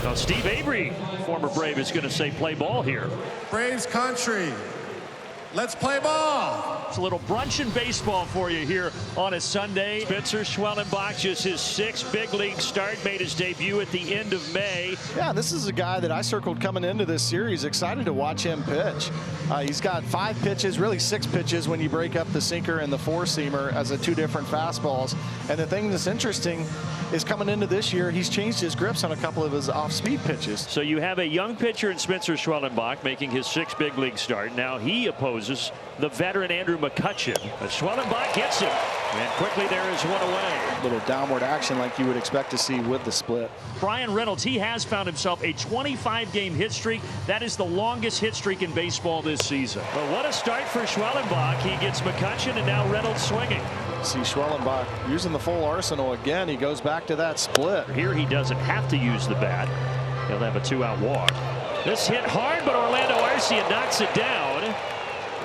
Now Steve Avery, former Brave, is going to say play ball here. Braves country. Let's play ball. It's a little brunch and baseball for you here on a Sunday. Spencer Schwellenbach, just his sixth big league start, made his debut at the end of May. Yeah, this is a guy that I circled coming into this series. Excited to watch him pitch. He's got 5 pitches, really 6 pitches when you break up the sinker and the four-seamer as 2 different fastballs. And the thing that's interesting is coming into this year, he's changed his grips on a couple of his off-speed pitches. So you have a young pitcher in Spencer Schwellenbach making his 6th big league start. Now he opposes the veteran Andrew McCutcheon. But Schwellenbach gets him, and quickly there is one away. A little downward action like you would expect to see with the split. Brian Reynolds, he has found himself a 25-game hit streak. That is the longest hit streak in baseball this season. But what a start for Schwellenbach. He gets McCutcheon and now Reynolds swinging. See Schwellenbach using the full arsenal again. He goes back to that split. Here he doesn't have to use the bat. He'll have a 2-out walk. This hit hard, but Orlando Arcia knocks it down.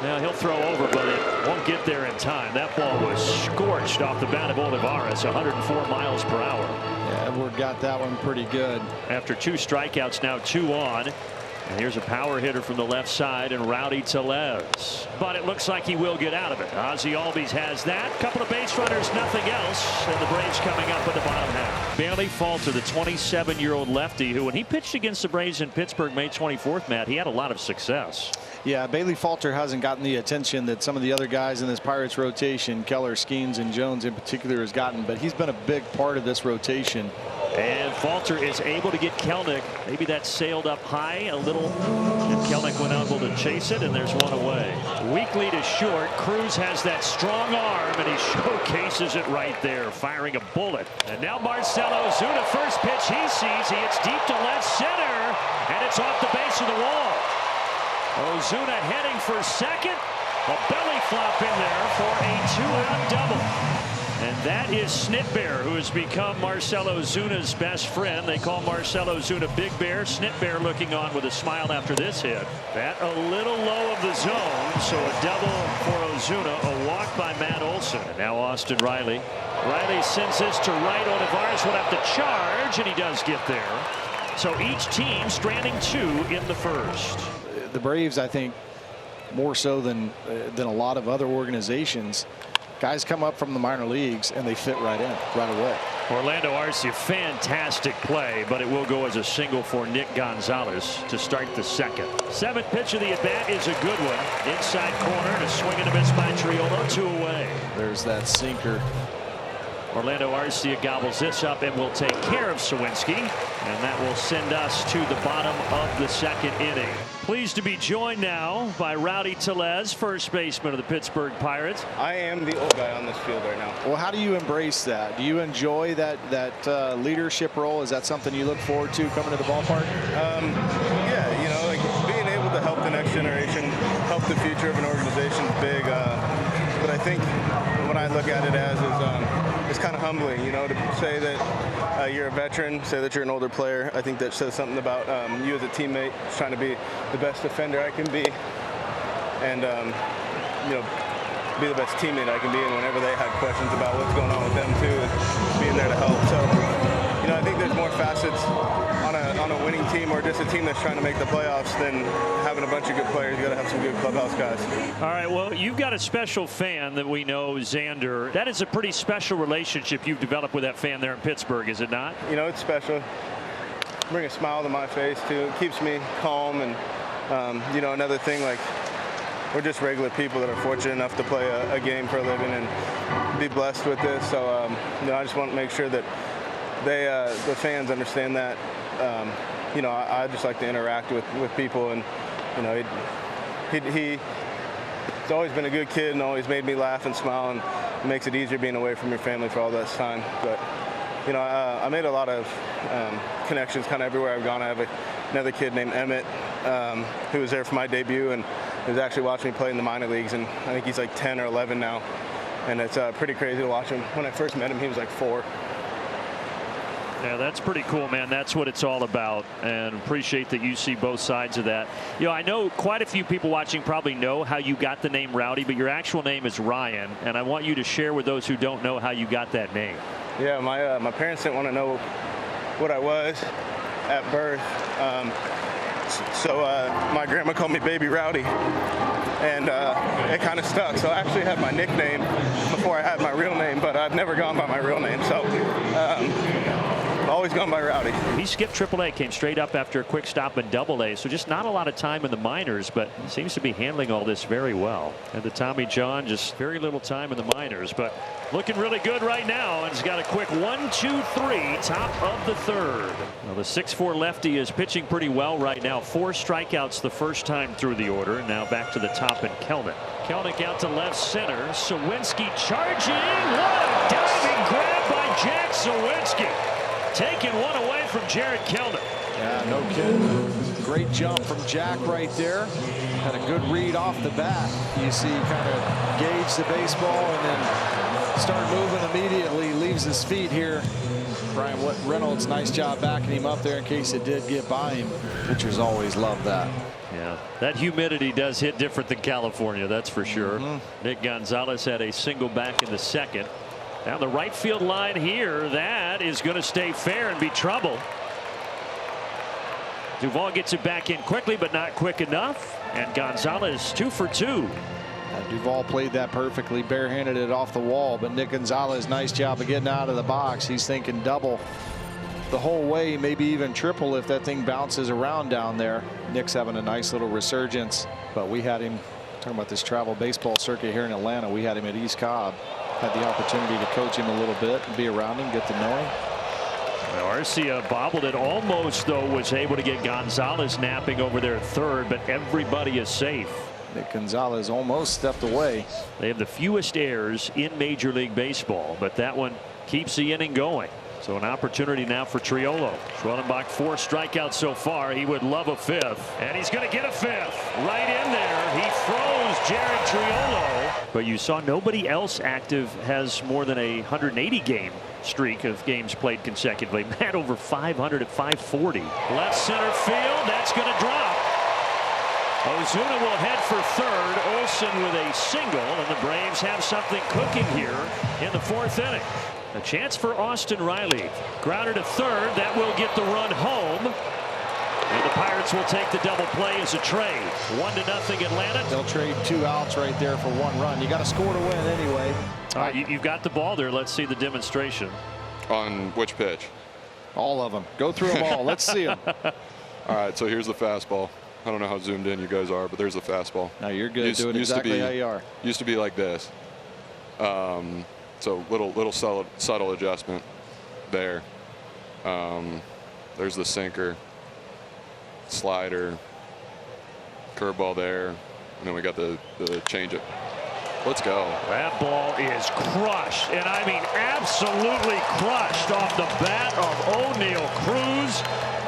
Now he'll throw over, but it won't get there in time. That ball was scorched off the bat of Olivares, 104 miles per hour. Yeah, Edward got that one pretty good. After 2 strikeouts, now 2 on. And here's a power hitter from the left side, and Rowdy Tellez. But it looks like he will get out of it. Ozzie Albies has that. Couple of base runners, nothing else. And the Braves coming up in the bottom half. Bailey Falter, the 27-year-old lefty, who when he pitched against the Braves in Pittsburgh May 24th, Matt, he had a lot of success. Yeah, Bailey Falter hasn't gotten the attention that some of the other guys in this Pirates rotation, Keller, Skeens, and Jones in particular, has gotten. But he's been a big part of this rotation. And Falter is able to get Kelnick. Maybe that sailed up high a little, and Kelnick went able to chase it, and there's one away. Weak lead is short. Cruz has that strong arm, and he showcases it right there, firing a bullet. And now Marcell Ozuna, first pitch he sees, he hits deep to left center, and it's off the base of the wall. Ozuna heading for second. A belly flop in there for a 2-out double. And that is Snitbear, who has become Marcell Ozuna's best friend. They call Marcell Ozuna Big Bear. Snitbear looking on with a smile after this hit. That a little low of the zone, so a double for Ozuna. A walk by Matt Olson. And now Austin Riley. Riley sends this to right. Olivares will have to charge, and he does get there. So each team stranding 2 in the first. The Braves, I think, more so than a lot of other organizations, guys come up from the minor leagues and they fit right in right away. Orlando Arcia, fantastic play, but it will go as a single for Nick Gonzalez to start the second. 7th pitch of the at-bat is a good one. Inside corner and a swing and a miss by Triolo, 2 away. There's that sinker. Orlando Arcia gobbles this up and will take care of Sawinski, and that will send us to the bottom of the 2nd inning. Pleased to be joined now by Rowdy Tellez, first baseman of the Pittsburgh Pirates. I am the old guy on this field right now. Well, how do you embrace that? Do you enjoy that leadership role? Is that something you look forward to coming to the ballpark? Yeah, you know, like being able to help the next generation, help the future of an organization is big. But I think what I look at it as is it's kind of humbling, you know, to say that you're a veteran, say that you're an older player. I think that says something about you as a teammate, just trying to be the best defender I can be, and you know, be the best teammate I can be. And whenever they had questions about what's going on with them too, being there to help. So, you know, I think there's more facets on a winning team or just a team that's trying to make the playoffs than having a bunch of good players. You got to have some good clubhouse guys. All right, well, you've got a special fan that we know, Xander. That is a pretty special relationship you've developed with that fan there in Pittsburgh, is it not? You know, it's special. Bring a smile to my face too. It keeps me calm. And you know, another thing, like, we're just regular people that are fortunate enough to play a game for a living and be blessed with this. So you know, I just want to make sure that the fans understand that. You know, I just like to interact with people, and you know, he's always been a good kid and always made me laugh and smile, and it makes it easier being away from your family for all this time. But you know, I made a lot of connections kind of everywhere I've gone. I have another kid named Emmett who was there for my debut and was actually watching me play in the minor leagues, and I think he's like 10 or 11 now, and it's pretty crazy to watch him. When I first met him, he was like 4. Yeah, that's pretty cool, man. That's what it's all about, and appreciate that you see both sides of that. You know, I know quite a few people watching probably know how you got the name Rowdy, but your actual name is Ryan, and I want you to share with those who don't know how you got that name. Yeah, my parents didn't want to know what I was, at birth. So my grandma called me Baby Rowdy, and it kind of stuck. So I actually had my nickname before I had my real name, but I've never gone by my real name. So always gone by Rowdy. He skipped AAA, came straight up after a quick stop in AA, so just not a lot of time in the minors, but seems to be handling all this very well. And the Tommy John, just very little time in the minors, but looking really good right now, and he's got a quick 1-2-3, top of the third. Well, the 6'4" lefty is pitching pretty well right now. 4 strikeouts the first time through the order, and now back to the top in Kelnick. Kelnick out to left center. Sawinski charging. What a diving grab by Jack Sawinski. Taking one away from Jared Kelnick. Yeah, no kidding. Great jump from Jack right there. Had a good read off the bat. You see, kind of gauge the baseball and then start moving immediately. Leaves his feet here. Brian Reynolds, nice job backing him up there in case it did get by him. Pitchers always love that. Yeah, that humidity does hit different than California, that's for sure. Nick Gonzalez had a single back in the second. Down the right field line here, that is going to stay fair and be trouble. Duvall gets it back in quickly, but not quick enough. And Gonzalez 2 for 2. Duvall played that perfectly, barehanded it off the wall, but Nick Gonzalez, nice job of getting out of the box. He's thinking double the whole way, maybe even triple if that thing bounces around down there. Nick's having a nice little resurgence, but we had him, talking about this travel baseball circuit here in Atlanta, we had him at East Cobb. Had the opportunity to coach him a little bit and be around him, get to know him. Well, Arcia bobbled it almost, though, was able to get Gonzalez napping over there at third, but everybody is safe. Nick Gonzalez almost stepped away. They have the fewest errors in Major League Baseball, but that one keeps the inning going. So an opportunity now for Triolo. Schwellenbach 4 strikeouts so far. He would love a 5th, and he's going to get a 5th right in there. He froze Jared Triolo. But you saw nobody else active has more than a 180 game streak of games played consecutively. Matt over 500 at 540. Left center field. That's going to drop. Ozuna will head for third. Olsen with a single, and the Braves have something cooking here in the 4th inning. A chance for Austin Riley. Grounder to third. That will get the run home. And the Pirates will take the double play as a trade. 1-0 Atlanta. They'll trade 2 outs right there for 1 run. You got to score to win anyway. All right, you've got the ball there. Let's see the demonstration. On which pitch? All of them. Go through them all. Let's see them. All right, so here's the fastball. I don't know how zoomed in you guys are, but there's the fastball. No, you're good. Do it exactly how you are. Used to be like this. So little subtle adjustment there. There's the sinker, slider, curveball there, and then we got the changeup. Let's go. That ball is crushed, and I mean absolutely crushed off the bat of O'Neal Cruz.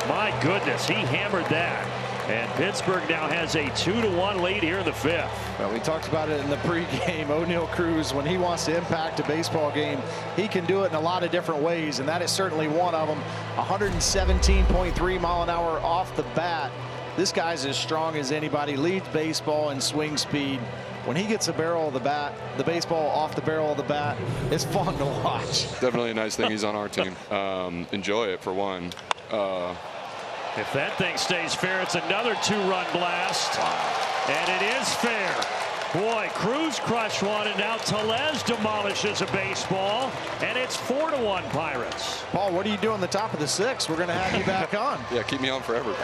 My goodness, he hammered that. And Pittsburgh now has a 2-1 lead here in the 5th. Well, we talked about it in the pregame. O'Neal Cruz, when he wants to impact a baseball game, he can do it in a lot of different ways, and that is certainly one of them. 117.3 mile an hour off the bat. This guy's as strong as anybody. Leads baseball in swing speed. When he gets the barrel of the bat, the baseball off the barrel of the bat, it's fun to watch. Definitely a nice thing he's on our team. Enjoy it for one. If that thing stays fair, it's another 2-run blast. And it is fair. Boy, Cruz crushed one, and now Tellez demolishes a baseball, and it's 4-1 Pirates. Paul, what are you doing the top of the 6th? We're going to have you back on. Yeah, keep me on forever.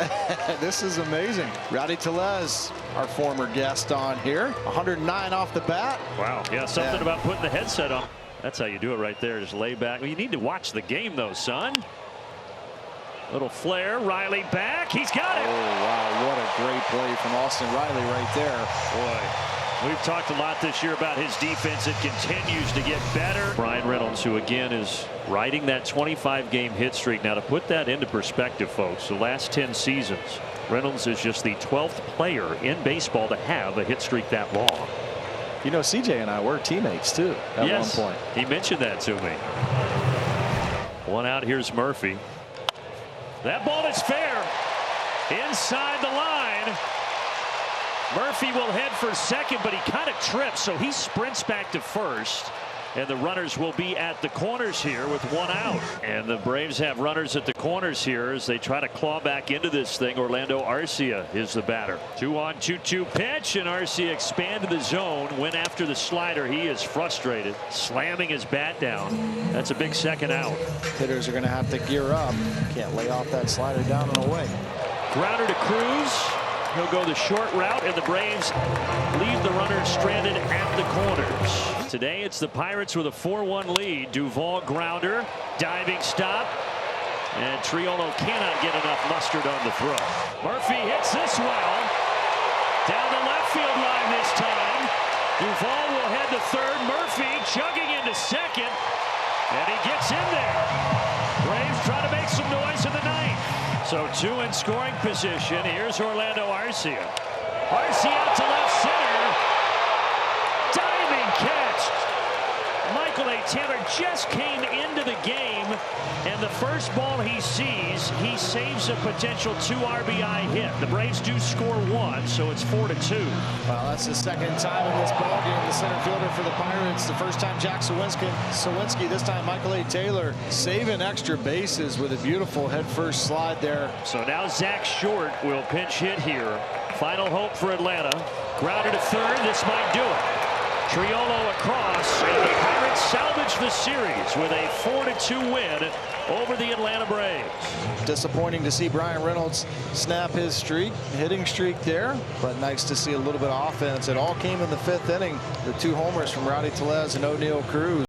This is amazing. Rowdy Tellez, our former guest on here. 109 off the bat. Wow, yeah, something about putting the headset on. That's how you do it right there. Just lay back. Well, you need to watch the game, though, son. Little flare. Riley back. He's got it. Oh, wow. What a great play from Austin Riley right there. Boy, we've talked a lot this year about his defense. It continues to get better. Brian Reynolds, who again is riding that 25-game hit streak. Now, to put that into perspective, folks, the last 10 seasons, Reynolds is just the 12th player in baseball to have a hit streak that long. You know, CJ and I were teammates, too, at one point. He mentioned that to me. One out. Here's Murphy. That ball is fair. Inside the line. Murphy will head for second, but he kind of trips, so he sprints back to first. And the runners will be at the corners here with one out. And the Braves have runners at the corners here as they try to claw back into this thing. Orlando Arcia is the batter. 2-on-2-2 pitch, and Arcia expanded the zone. Went after the slider. He is frustrated, slamming his bat down. That's a big second out. Hitters are going to have to gear up. Can't lay off that slider down and away. Grounder to Cruz. He'll go the short route, and the Braves leave the runners stranded at the corners. Today it's the Pirates with a 4-1 lead. Duvall grounder, diving stop, and Triolo cannot get enough mustard on the throw. Murphy hits this well. Down the left field line this time. Duvall will head to third. Murphy chugging into second, and he gets in there. Braves try to make some noise in the ninth. So two in scoring position. Here's Orlando Arcia. Arcia out to left center. Diving catch. Michael A. Taylor just came into the game, and the first ball he sees, he saves a potential 2 RBI hit. The Braves do score 1, so it's 4-2. Well, that's the second time in this ballgame. The center fielder for the Pirates. The first time Jack Sawinski. This time Michael A. Taylor saving extra bases with a beautiful head-first slide there. So now Zach Short will pinch hit here. Final hope for Atlanta. Grounded to third. This might do it. Triolo across, and the Pirates salvage the series with a 4-2 win over the Atlanta Braves. Disappointing to see Brian Reynolds snap his hitting streak there, but nice to see a little bit of offense. It all came in the 5th inning. The 2 homers from Rowdy Tellez and O'Neal Cruz.